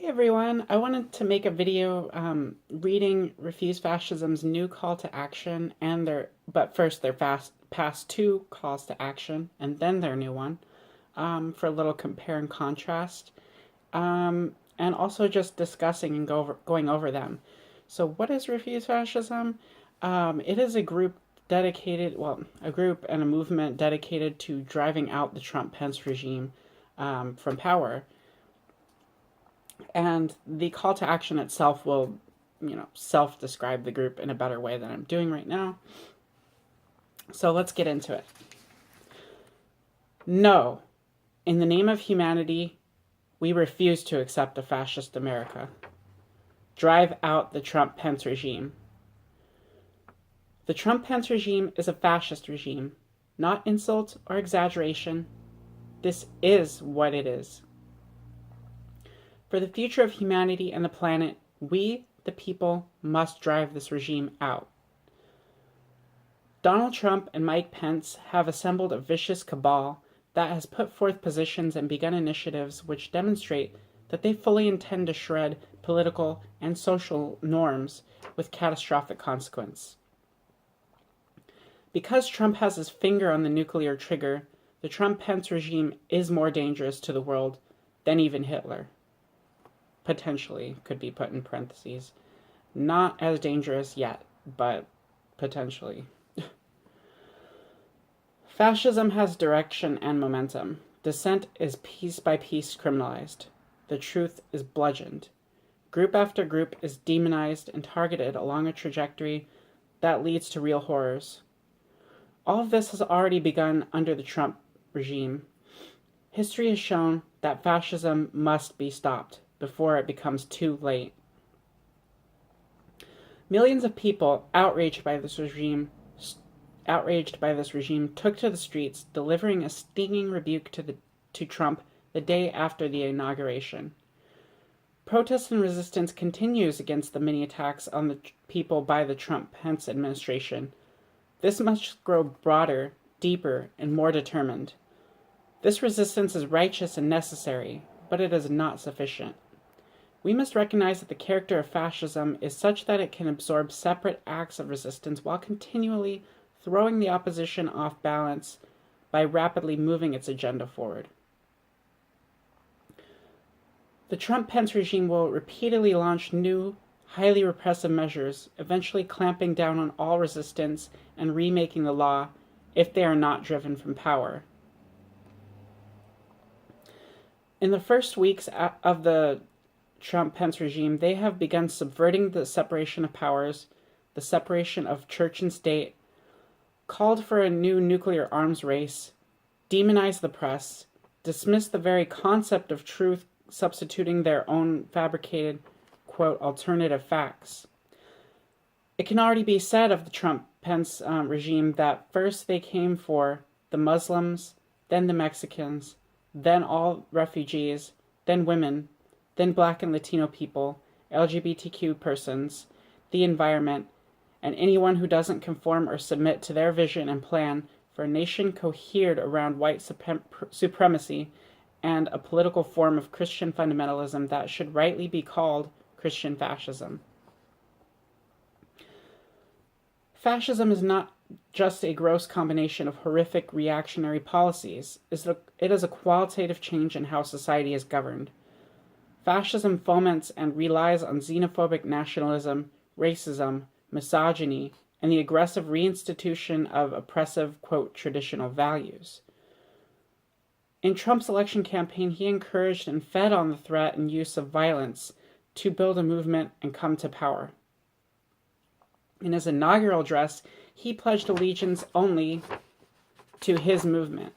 Hey everyone, I wanted to make a video reading Refuse Fascism's new call to action and but first their past two calls to action and then their new one for a little compare and contrast, and also just discussing and going over them. So what is Refuse Fascism? It is a group a group and a movement dedicated to driving out the Trump-Pence regime from power. And the call to action itself will, self-describe the group in a better way than I'm doing right now. So let's get into it. No, in the name of humanity, we refuse to accept a fascist America. Drive out the Trump-Pence regime. The Trump-Pence regime is a fascist regime, not insult or exaggeration. This is what it is. For the future of humanity and the planet, we, the people, must drive this regime out. Donald Trump and Mike Pence have assembled a vicious cabal that has put forth positions and begun initiatives which demonstrate that they fully intend to shred political and social norms with catastrophic consequence. Because Trump has his finger on the nuclear trigger, the Trump-Pence regime is more dangerous to the world than even Hitler. Potentially, could be put in parentheses. Not as dangerous yet, but potentially. Fascism has direction and momentum. Dissent is piece by piece criminalized. The truth is bludgeoned. Group after group is demonized and targeted along a trajectory that leads to real horrors. All of this has already begun under the Trump regime. History has shown that fascism must be stopped before it becomes too late. Millions of people outraged by this regime took to the streets, delivering a stinging rebuke to Trump the day after the inauguration. Protest and resistance continues against the many attacks on the people by the Trump-Pence administration. This must grow broader, deeper, and more determined. This resistance is righteous and necessary, but it is not sufficient. We must recognize that the character of fascism is such that it can absorb separate acts of resistance while continually throwing the opposition off balance by rapidly moving its agenda forward. The Trump-Pence regime will repeatedly launch new, highly repressive measures, eventually clamping down on all resistance and remaking the law if they are not driven from power. In the first weeks of the Trump-Pence regime, they have begun subverting the separation of powers, the separation of church and state, called for a new nuclear arms race, demonized the press, dismissed the very concept of truth, substituting their own fabricated, quote, alternative facts. It can already be said of the Trump-Pence regime that first they came for the Muslims, then the Mexicans, then all refugees, then women, then Black and Latino people, LGBTQ persons, the environment, and anyone who doesn't conform or submit to their vision and plan for a nation cohered around white supremacy and a political form of Christian fundamentalism that should rightly be called Christian fascism. Fascism is not just a gross combination of horrific reactionary policies. It is a qualitative change in how society is governed. Fascism foments and relies on xenophobic nationalism, racism, misogyny, and the aggressive reinstitution of oppressive, quote, traditional values. In Trump's election campaign, he encouraged and fed on the threat and use of violence to build a movement and come to power. In his inaugural address, he pledged allegiance only to his movement.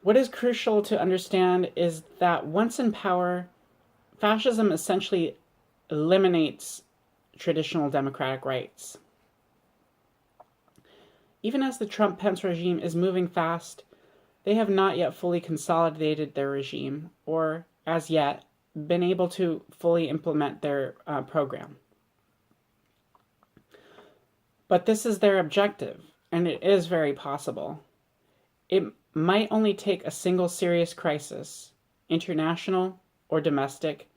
What is crucial to understand is that once in power, fascism essentially eliminates traditional democratic rights. Even as the Trump-Pence regime is moving fast, they have not yet fully consolidated their regime, or, as yet, been able to fully implement their program. But this is their objective, and it is very possible. It might only take a single serious crisis, international or domestic,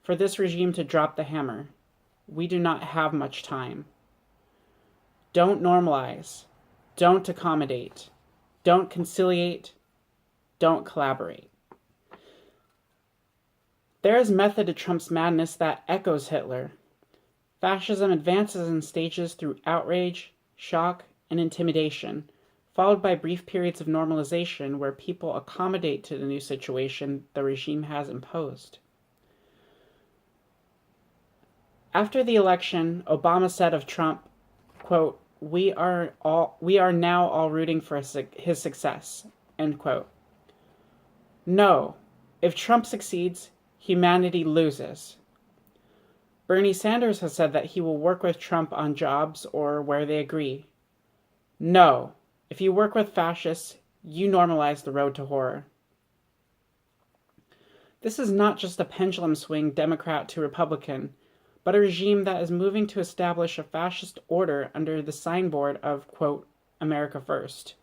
for this regime to drop the hammer. We do not have much time. Don't normalize. Don't accommodate. Don't conciliate. Don't collaborate. There is method to Trump's madness that echoes Hitler. Fascism advances in stages through outrage, shock, and intimidation, followed by brief periods of normalization where people accommodate to the new situation the regime has imposed. After the election, Obama said of Trump, quote, we are now all rooting for his success, end quote. No, if Trump succeeds, humanity loses. Bernie Sanders has said that he will work with Trump on jobs or where they agree. No, if you work with fascists, you normalize the road to horror. This is not just a pendulum swing Democrat to Republican, but a regime that is moving to establish a fascist order under the signboard of, quote, America First.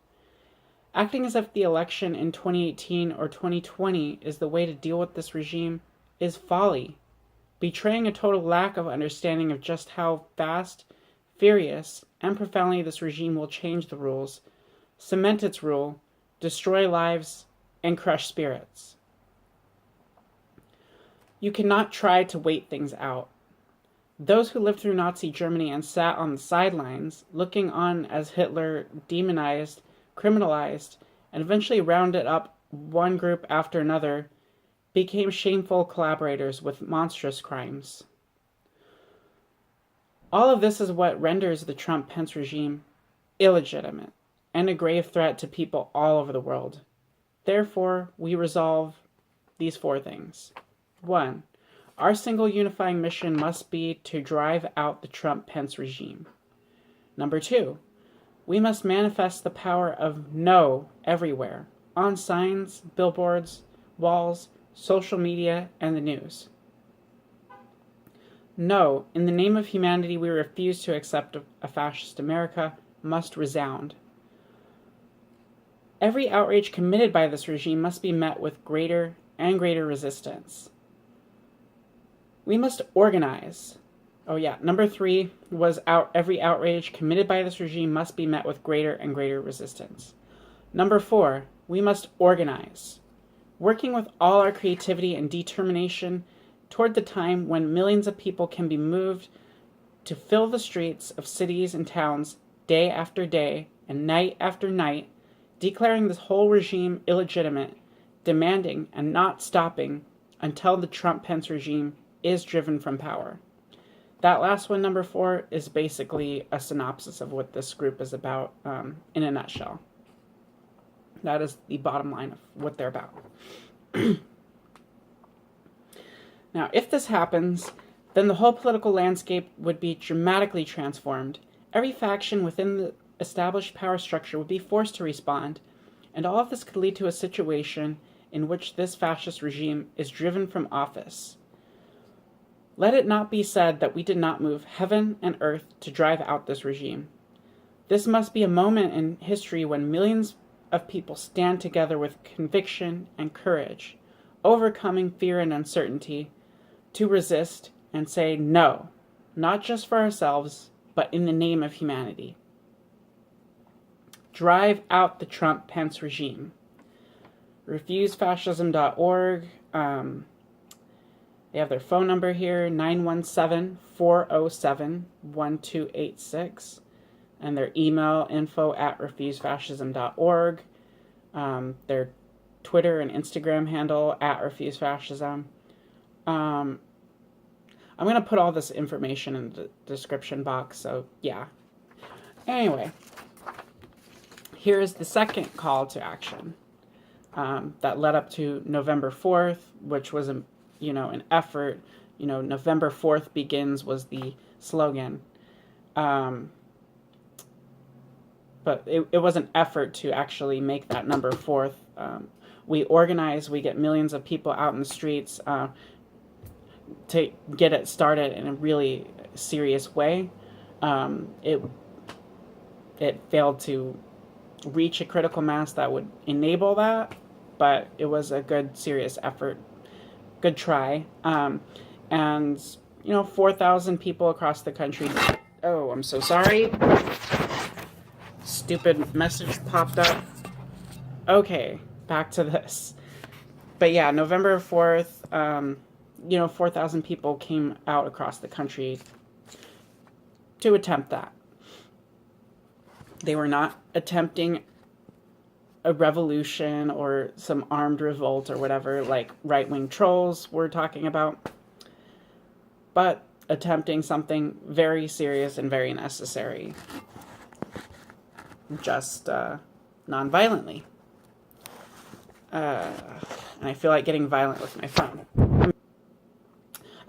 Acting as if the election in 2018 or 2020 is the way to deal with this regime is folly, betraying a total lack of understanding of just how fast, furious, and profoundly this regime will change the rules, cement its rule, destroy lives, and crush spirits. You cannot try to wait things out. Those who lived through Nazi Germany and sat on the sidelines, looking on as Hitler demonized, criminalized, and eventually rounded up one group after another, became shameful collaborators with monstrous crimes. All of this is what renders the Trump-Pence regime illegitimate and a grave threat to people all over the world. Therefore, we resolve these 4 things. 1. Our single unifying mission must be to drive out the Trump-Pence regime. Number 2, we must manifest the power of no everywhere, on signs, billboards, walls, social media, and the news. No, in the name of humanity, we refuse to accept a fascist America must resound. Every outrage committed by this regime must be met with greater and greater resistance. We must organize. Number 3 was every outrage committed by this regime must be met with greater and greater resistance. Number 4, we must organize, working with all our creativity and determination toward the time when millions of people can be moved to fill the streets of cities and towns day after day and night after night, declaring this whole regime illegitimate, demanding and not stopping until the Trump-Pence regime is driven from power. That last one, number 4, is basically a synopsis of what this group is about in a nutshell. That is the bottom line of what they're about. Now, if this happens, then the whole political landscape would be dramatically transformed. Every faction within the established power structure would be forced to respond, and all of this could lead to a situation in which this fascist regime is driven from office. Let it not be said that we did not move heaven and earth to drive out this regime. This must be a moment in history when millions of people stand together with conviction and courage, overcoming fear and uncertainty, to resist and say no, not just for ourselves, but in the name of humanity. Drive out the Trump-Pence regime. RefuseFascism.org. They have their phone number here, 917-407-1286. And their email, info@refusefascism.org. Their Twitter and Instagram handle, @refusefascism. I'm going to put all this information in the description box, so yeah. Anyway, here is the second call to action that led up to November 4th, which was an effort. November 4th begins was the slogan. But it was an effort to actually make that number 4th. We organize, we get millions of people out in the streets to get it started in a really serious way. It failed to reach a critical mass that would enable that, but it was a good, serious effort good try. And, 4,000 people across the country. Oh, I'm so sorry. Stupid message popped up. Okay, back to this. But yeah, November 4th, 4,000 people came out across the country to attempt that. They were not attempting a revolution or some armed revolt or whatever, like right-wing trolls were talking about, but attempting something very serious and very necessary, just non-violently. And I feel like getting violent with my phone.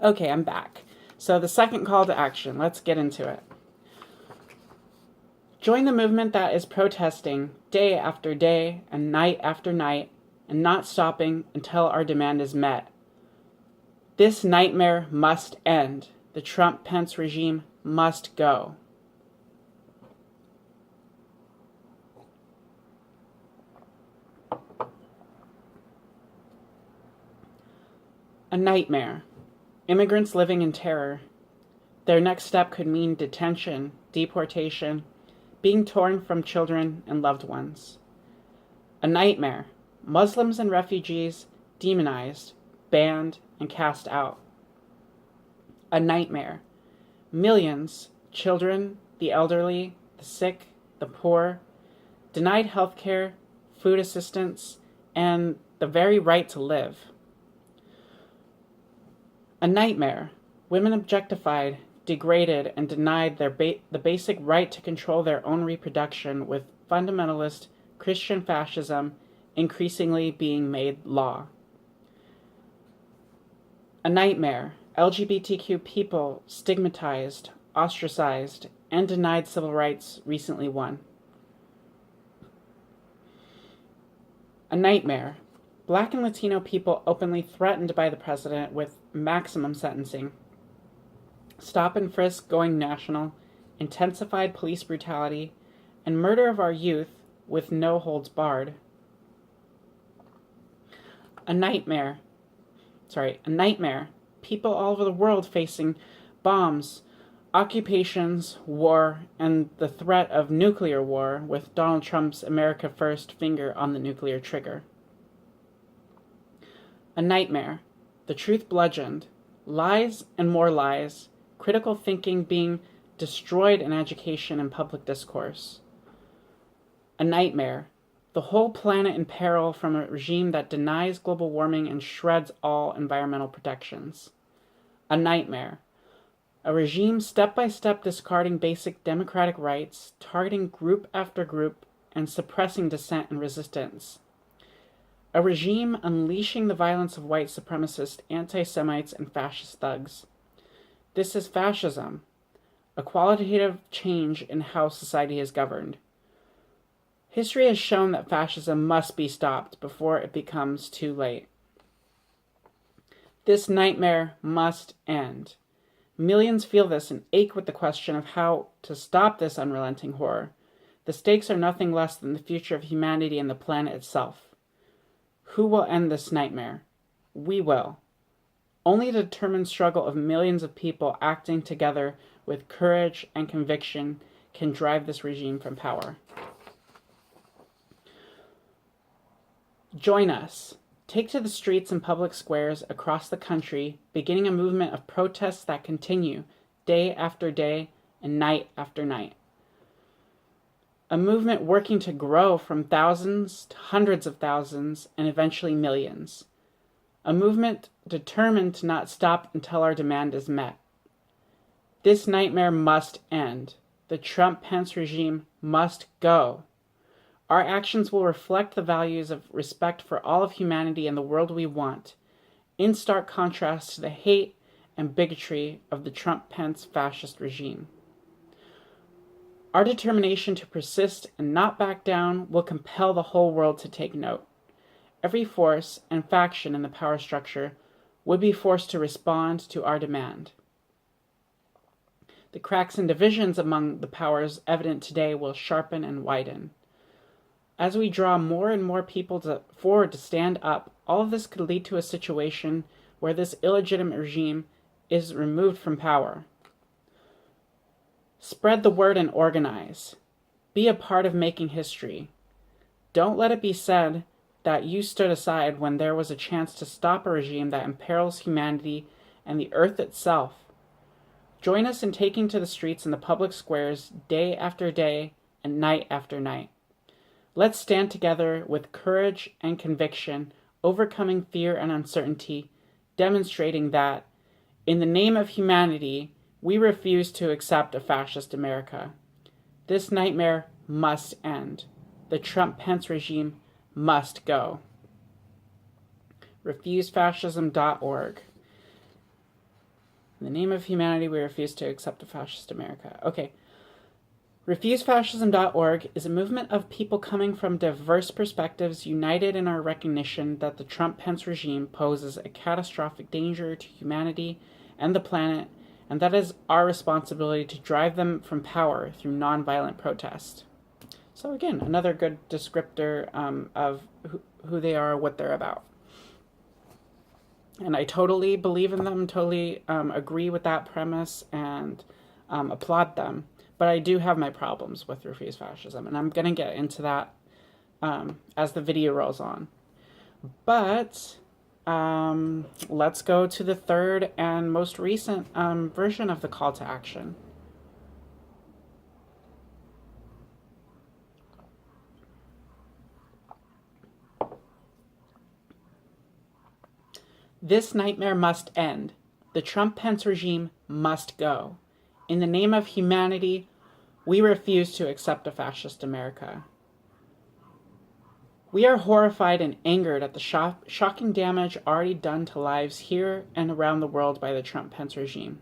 Okay, I'm back. So the second call to action, let's get into it. Join the movement that is protesting day after day and night after night and not stopping until our demand is met. This nightmare must end. The Trump-Pence regime must go. A nightmare. Immigrants living in terror. Their next step could mean detention, deportation, being torn from children and loved ones. A nightmare. Muslims and refugees demonized, banned, and cast out. A nightmare. Millions, children, the elderly, the sick, the poor, denied health care, food assistance, and the very right to live. A nightmare. Women objectified, degraded, and denied the basic right to control their own reproduction, with fundamentalist Christian fascism increasingly being made law. A nightmare. LGBTQ people stigmatized, ostracized, and denied civil rights recently won. A nightmare. Black and Latino people openly threatened by the president with maximum sentencing. Stop and frisk going national, intensified police brutality, and murder of our youth with no holds barred. A nightmare. People all over the world facing bombs, occupations, war, and the threat of nuclear war, with Donald Trump's America First finger on the nuclear trigger. A nightmare. The truth bludgeoned. Lies and more lies. Critical thinking being destroyed in education and public discourse. A nightmare. The whole planet in peril from a regime that denies global warming and shreds all environmental protections. A nightmare. A regime step-by-step discarding basic democratic rights, targeting group after group, and suppressing dissent and resistance. A regime unleashing the violence of white supremacist anti-Semites and fascist thugs. This is fascism, a qualitative change in how society is governed. History has shown that fascism must be stopped before it becomes too late. This nightmare must end. Millions feel this and ache with the question of how to stop this unrelenting horror. The stakes are nothing less than the future of humanity and the planet itself. Who will end this nightmare? We will. Only the determined struggle of millions of people acting together with courage and conviction can drive this regime from power. Join us. Take to the streets and public squares across the country, beginning a movement of protests that continue day after day and night after night. A movement working to grow from thousands to hundreds of thousands and eventually millions. A movement determined to not stop until our demand is met. This nightmare must end. The Trump-Pence regime must go. Our actions will reflect the values of respect for all of humanity and the world we want, in stark contrast to the hate and bigotry of the Trump-Pence fascist regime. Our determination to persist and not back down will compel the whole world to take note. Every force and faction in the power structure would be forced to respond to our demand. The cracks and divisions among the powers evident today will sharpen and widen. As we draw more and more people forward to stand up, all of this could lead to a situation where this illegitimate regime is removed from power. Spread the word and organize. Be a part of making history. Don't let it be said that you stood aside when there was a chance to stop a regime that imperils humanity and the earth itself. Join us in taking to the streets and the public squares day after day and night after night. Let's stand together with courage and conviction, overcoming fear and uncertainty, demonstrating that, in the name of humanity, we refuse to accept a fascist America. This nightmare must end. The Trump-Pence regime must go. RefuseFascism.org. In the name of humanity, we refuse to accept a fascist America. Okay. RefuseFascism.org is a movement of people coming from diverse perspectives, united in our recognition that the Trump-Pence regime poses a catastrophic danger to humanity and the planet, and that is our responsibility to drive them from power through nonviolent protest. So again, another good descriptor of who they are, what they're about. And I totally believe in them, totally agree with that premise, and applaud them. But I do have my problems with Refuse Fascism, and I'm going to get into that as the video rolls on. But let's go to the third and most recent version of the call to action. This nightmare must end. The Trump-Pence regime must go. In the name of humanity, we refuse to accept a fascist America. We are horrified and angered at the shocking damage already done to lives here and around the world by the Trump-Pence regime.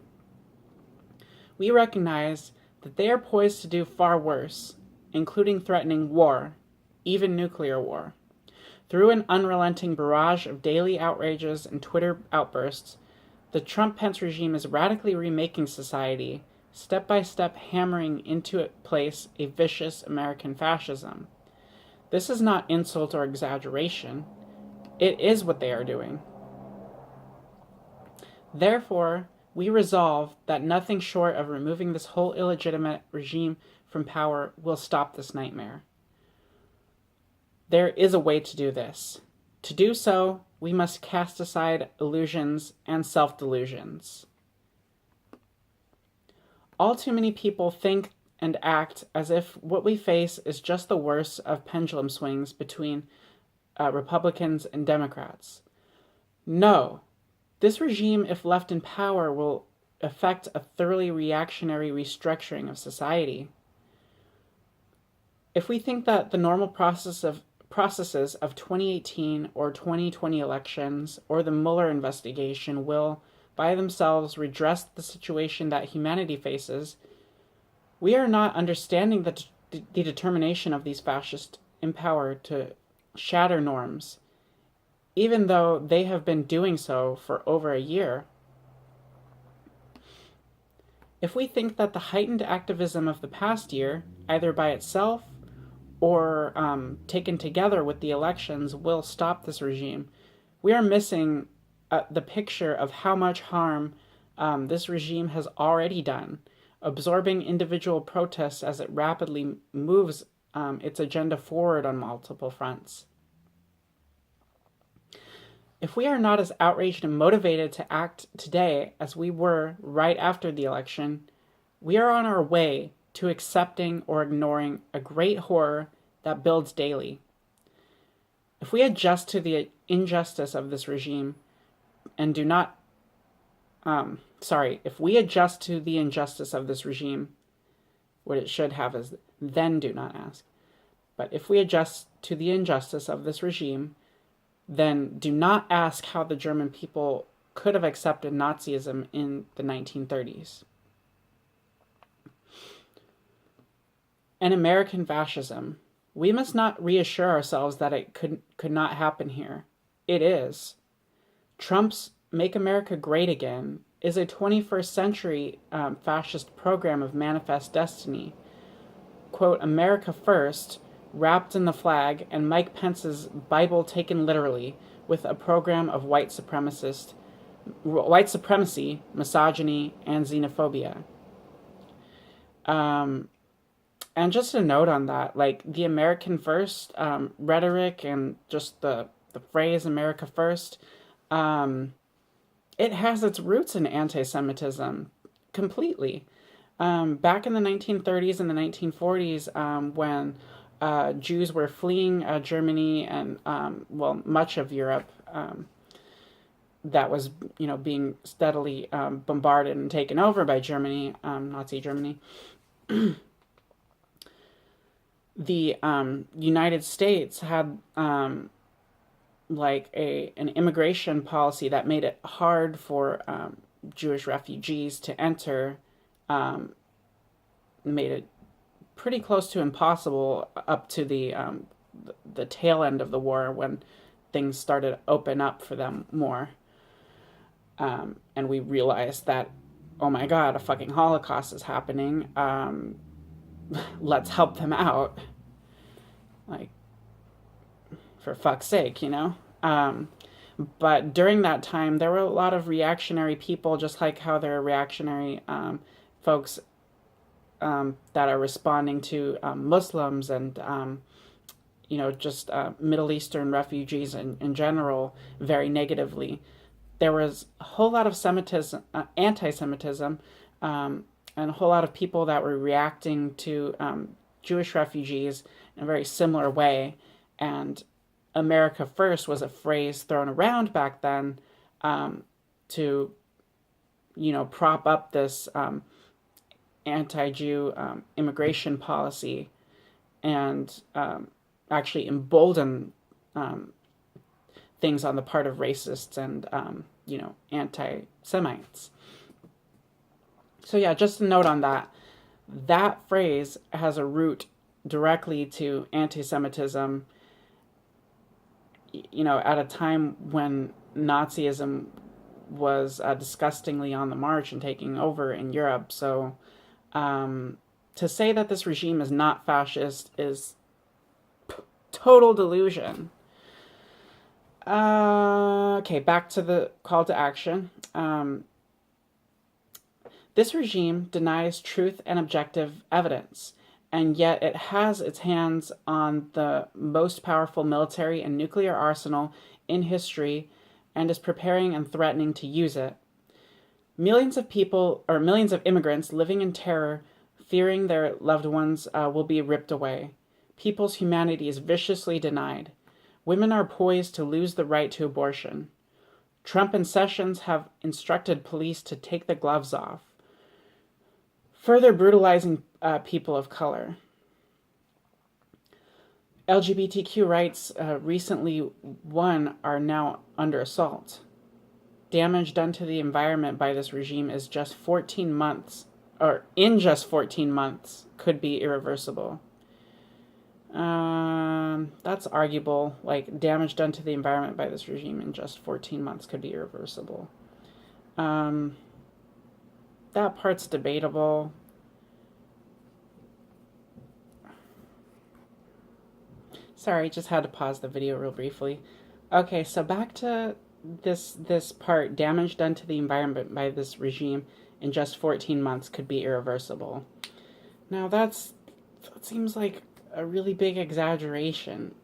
We recognize that they are poised to do far worse, including threatening war, even nuclear war. Through an unrelenting barrage of daily outrages and Twitter outbursts, the Trump-Pence regime is radically remaking society, step by step hammering into place a vicious American fascism. This is not insult or exaggeration. It is what they are doing. Therefore, we resolve that nothing short of removing this whole illegitimate regime from power will stop this nightmare. There is a way to do this. To do so, we must cast aside illusions and self-delusions. All too many people think and act as if what we face is just the worst of pendulum swings between Republicans and Democrats. No, this regime, if left in power, will effect a thoroughly reactionary restructuring of society. If we think that the normal processes of 2018 or 2020 elections or the Mueller investigation will, by themselves, redress the situation that humanity faces, we are not understanding the determination of these fascists in power to shatter norms, even though they have been doing so for over a year. If we think that the heightened activism of the past year, either by itself or taken together with the elections, will stop this regime, we are missing the picture of how much harm this regime has already done, absorbing individual protests as it rapidly moves its agenda forward on multiple fronts. If we are not as outraged and motivated to act today as we were right after the election, we are on our way to accepting or ignoring a great horror that builds daily. If we adjust to the injustice of this regime and do not, if we adjust to the injustice of this regime, what it should have is then do not ask. But if we adjust to the injustice of this regime, then do not ask how the German people could have accepted Nazism in the 1930s. And American fascism. We must not reassure ourselves that it could not happen here. It is. Trump's Make America Great Again is a 21st century fascist program of manifest destiny. Quote, America First, wrapped in the flag, and Mike Pence's Bible taken literally, with a program of white supremacist white supremacy, misogyny, and xenophobia. Um, and just a note on that, like the American First rhetoric and just the phrase America First, um, it has its roots in anti-Semitism completely. Back in the 1930s and the 1940s, when Jews were fleeing Germany and, well, much of Europe, that was, being steadily bombarded and taken over by Germany, Nazi Germany. The United States had like an immigration policy that made it hard for Jewish refugees to enter, made it pretty close to impossible up to the tail end of the war when things started to open up for them more. And we realized that, oh my God, a fucking Holocaust is happening. Let's help them out. Like, for fuck's sake, But during that time, there were a lot of reactionary people, just like how there are reactionary folks that are responding to Muslims and, just Middle Eastern refugees in general very negatively. There was a whole lot of Semitism, anti-Semitism, and a whole lot of people that were reacting to Jewish refugees in a very similar way. And America First was a phrase thrown around back then to, prop up this anti-Jew immigration policy and actually embolden things on the part of racists and, anti-Semites. So yeah, just a note on that. That phrase has a root directly to anti-Semitism, at a time when Nazism was disgustingly on the march and taking over in Europe. So to say that this regime is not fascist is total delusion. Okay, back to the call to action. This regime denies truth and objective evidence, and yet it has its hands on the most powerful military and nuclear arsenal in history and is preparing and threatening to use it. Millions of people, or millions of immigrants living in terror, fearing their loved ones will be ripped away. People's humanity is viciously denied. Women are poised to lose the right to abortion. Trump and Sessions have instructed police to take the gloves off, further brutalizing people of color. LGBTQ rights recently won are now under assault. Damage done to the environment by this regime is just 14 months, or in just 14 months, could be irreversible. That's arguable. Like, damage done to the environment by this regime in just 14 months could be irreversible. That part's debatable. Sorry, just had to pause the video real briefly. Okay, so back to this part. Damage done to the environment by this regime in just 14 months could be irreversible. Now that seems like a really big exaggeration.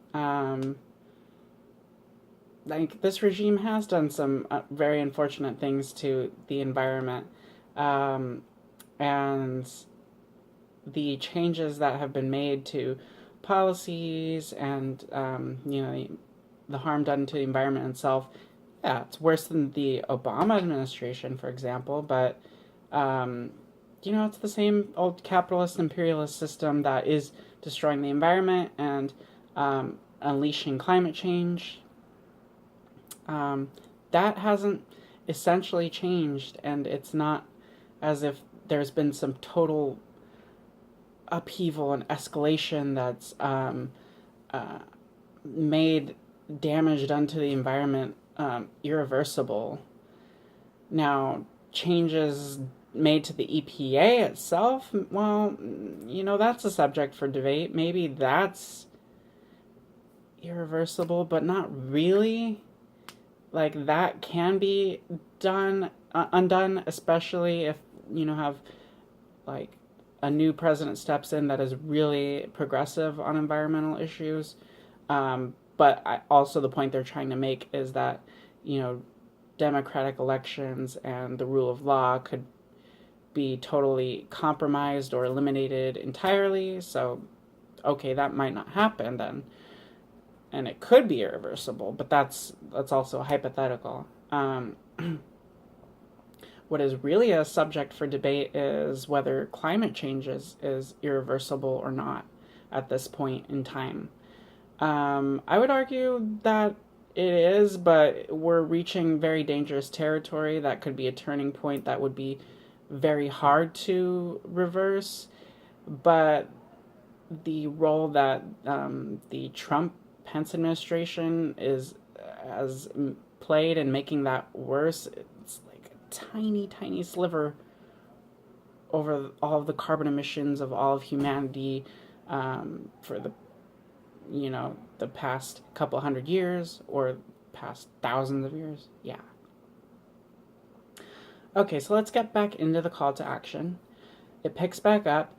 Like, this regime has done some very unfortunate things to the environment, and the changes that have been made to policies and the harm done to the environment itself, yeah, it's worse than the Obama administration, for example, but it's the same old capitalist imperialist system that is destroying the environment and unleashing climate change. That hasn't essentially changed, and it's not as if there's been some total upheaval and escalation that's made damage done to the environment irreversible. Now, changes made to the EPA itself, well, that's a subject for debate. Maybe that's irreversible, but not really. like that can be undone, especially if have like a new president steps in that is really progressive on environmental issues. But also the point they're trying to make is that democratic elections and the rule of law could be totally compromised or eliminated entirely. So, okay, that might not happen then, and it could be irreversible. But that's also hypothetical. What is really a subject for debate is whether climate change is irreversible or not at this point in time. I would argue that it is, but we're reaching very dangerous territory. That could be a turning point that would be very hard to reverse. But the role that the Trump-Pence administration has played in making that worse, it's like a tiny, tiny sliver over all of the carbon emissions of all of humanity for the past couple hundred years or past thousands of years. Yeah. Okay, so let's get back into the call to action. It picks back up.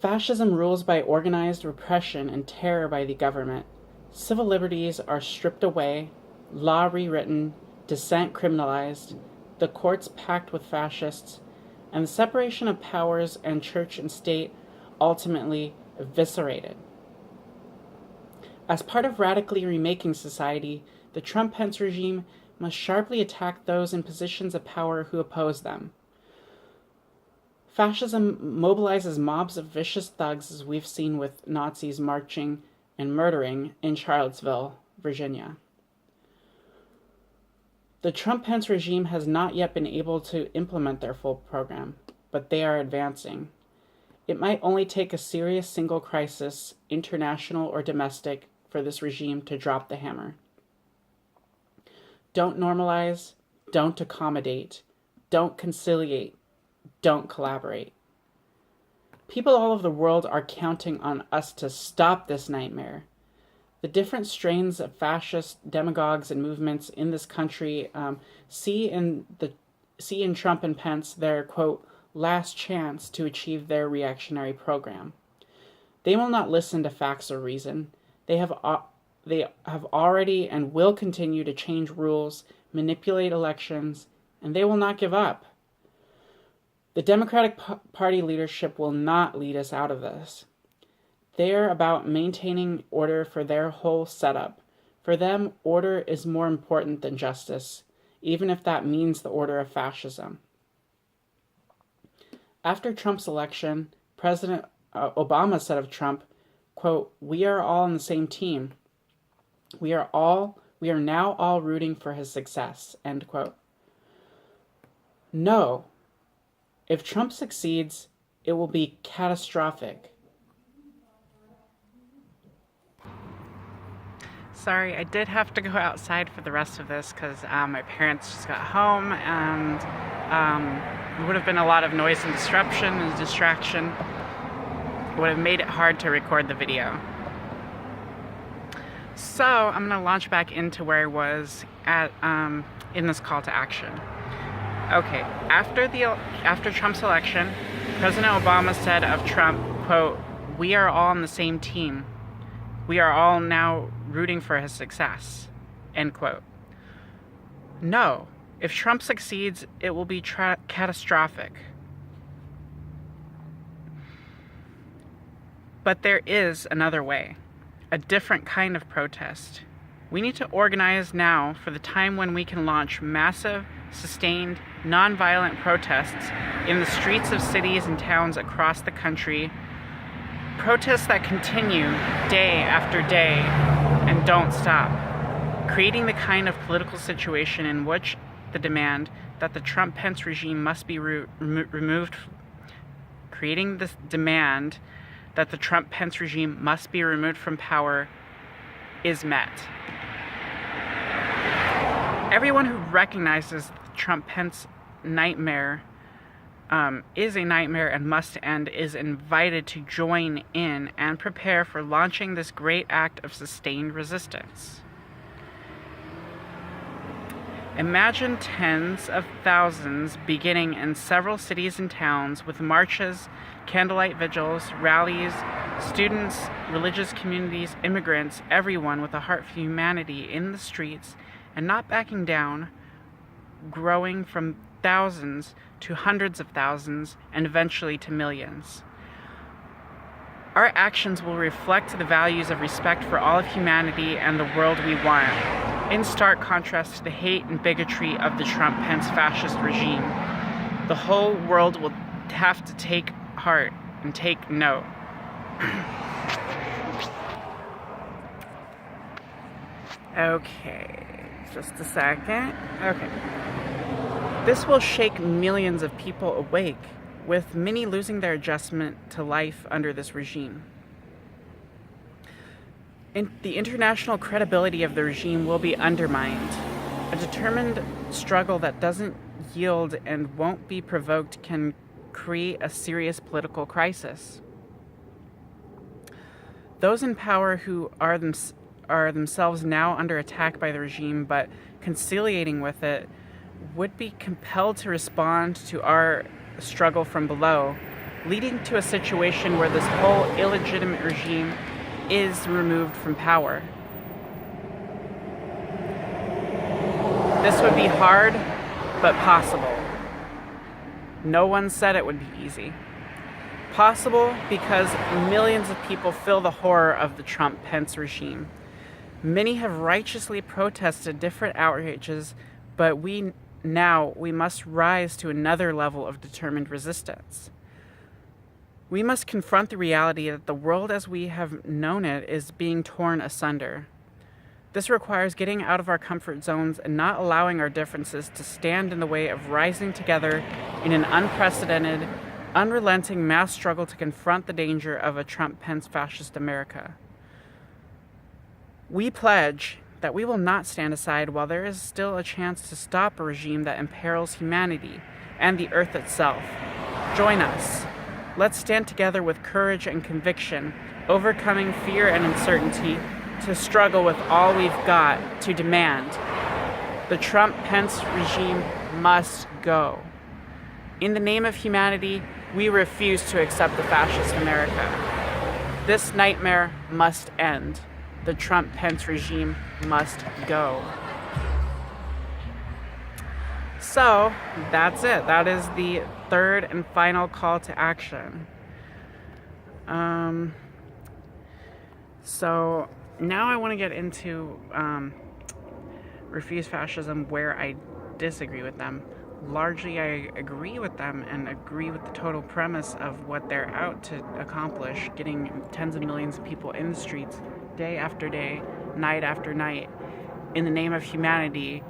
Fascism rules by organized repression and terror by the government. Civil liberties are stripped away, law rewritten, dissent criminalized, the courts packed with fascists, and the separation of powers and church and state ultimately eviscerated. As part of radically remaking society, the Trump-Pence regime must sharply attack those in positions of power who oppose them. Fascism mobilizes mobs of vicious thugs, as we've seen with Nazis marching and murdering in Charlottesville, Virginia. The Trump-Pence regime has not yet been able to implement their full program, but they are advancing. It might only take a serious single crisis, international or domestic, for this regime to drop the hammer. Don't normalize, don't accommodate, don't conciliate, don't collaborate. People all over the world are counting on us to stop this nightmare. The different strains of fascist demagogues and movements in this country see in Trump and Pence their, quote, last chance to achieve their reactionary program. They will not listen to facts or reason. They have already and will continue to change rules, manipulate elections, and they will not give up. The Democratic Party leadership will not lead us out of this. They are about maintaining order for their whole setup. For them, order is more important than justice, even if that means the order of fascism. After Trump's election, President Obama said of Trump, quote, "We are all on the same team. We are now all rooting for his success," end quote. No. If Trump succeeds, it will be catastrophic. Sorry, I did have to go outside for the rest of this because my parents just got home, and it would have been a lot of noise and disruption and distraction. It would have made it hard to record the video. So I'm going to launch back into where I was at in this call to action. Okay, after Trump's election, President Obama said of Trump, quote, "We are all on the same team. We are all now rooting for his success," end quote. No, if Trump succeeds, it will be catastrophic. But there is another way, a different kind of protest. We need to organize now for the time when we can launch massive, sustained, nonviolent protests in the streets of cities and towns across the country. Protests that continue day after day and don't stop. Creating the kind of political situation in which the demand that the Trump-Pence regime must be removed. Creating this demand that the Trump-Pence regime must be removed from power is met. Everyone who recognizes the Trump-Pence nightmare is a nightmare and must end is invited to join in and prepare for launching this great act of sustained resistance. Imagine tens of thousands beginning in several cities and towns with marches, candlelight vigils, rallies, students, religious communities, immigrants, everyone with a heart for humanity in the streets and not backing down, growing from thousands to hundreds of thousands and eventually to millions. Our actions will reflect the values of respect for all of humanity and the world we want, in stark contrast to the hate and bigotry of the Trump-Pence fascist regime. The whole world will have to take heart and take note. Okay, just a second. Okay. This will shake millions of people awake, with many losing their adjustment to life under this regime. The international credibility of the regime will be undermined. A determined struggle that doesn't yield and won't be provoked can create a serious political crisis. Those in power who are themselves now under attack by the regime but conciliating with it would be compelled to respond to our struggle from below, leading to a situation where this whole illegitimate regime is removed from power. This would be hard, but possible. No one said it would be easy. Possible because millions of people feel the horror of the Trump-Pence regime. Many have righteously protested different outrages, but we must rise to another level of determined resistance. We must confront the reality that the world as we have known it is being torn asunder. This requires getting out of our comfort zones and not allowing our differences to stand in the way of rising together in an unprecedented, unrelenting mass struggle to confront the danger of a Trump-Pence fascist America. We pledge that we will not stand aside while there is still a chance to stop a regime that imperils humanity and the earth itself. Join us. Let's stand together with courage and conviction, overcoming fear and uncertainty, to struggle with all we've got to demand. The Trump-Pence regime must go. In the name of humanity, we refuse to accept the fascist America. This nightmare must end. The Trump-Pence regime must go. So, that's it. That is the third and final call to action. So, now I want to get into Refuse Fascism, where I disagree with them. Largely, I agree with them and agree with the total premise of what they're out to accomplish, getting tens of millions of people in the streets day after day, night after night, in the name of humanity,